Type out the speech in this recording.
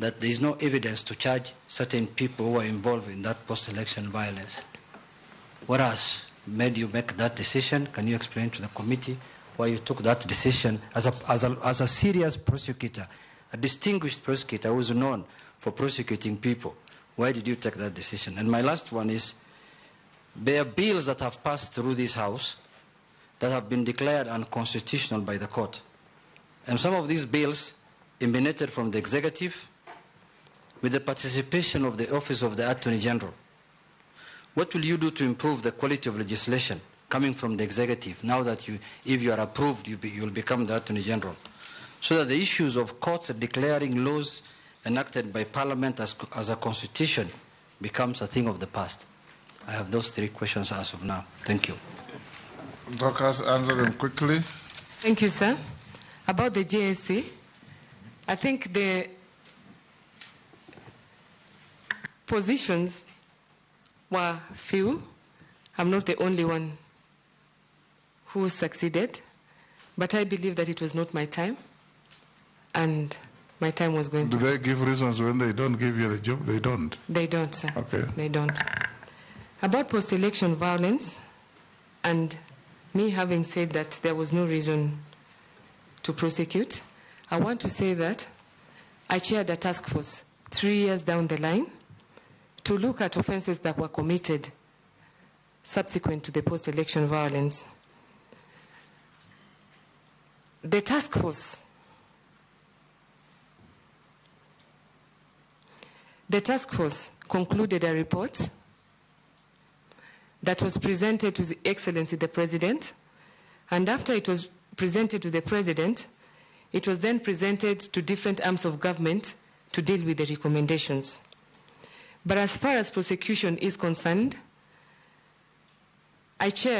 that there is no evidence to charge certain people who are involved in that post-election violence. What has made you make that decision? Can you explain to the committee why you took that decision as a serious prosecutor, a distinguished prosecutor who is known for prosecuting people? Why did you take that decision? And my last one is, there are bills that have passed through this House that have been declared unconstitutional by the court. And some of these bills emanated from the executive with the participation of the Office of the Attorney General. What will you do to improve the quality of legislation coming from the executive now that if you are approved, you will become the Attorney General, so that the issues of courts declaring laws enacted by Parliament as a constitution becomes a thing of the past? I have those 3 questions as of now. Thank you. Dorcas, answer them quickly. Thank you, sir. About the JSC, I think the positions were few. I'm not the only one who succeeded, but I believe that it was not my time, and my time was going to... Do they give reasons when they don't give you the job? They don't? They don't, sir. Okay. They don't. About post-election violence, and me having said that there was no reason to prosecute, I want to say that I chaired a task force 3 years down the line to look at offenses that were committed subsequent to the post-election violence. The task force concluded a report that was presented to His Excellency the President, and after it was presented to the President, it was then presented to different arms of government to deal with the recommendations. But as far as prosecution is concerned, I chair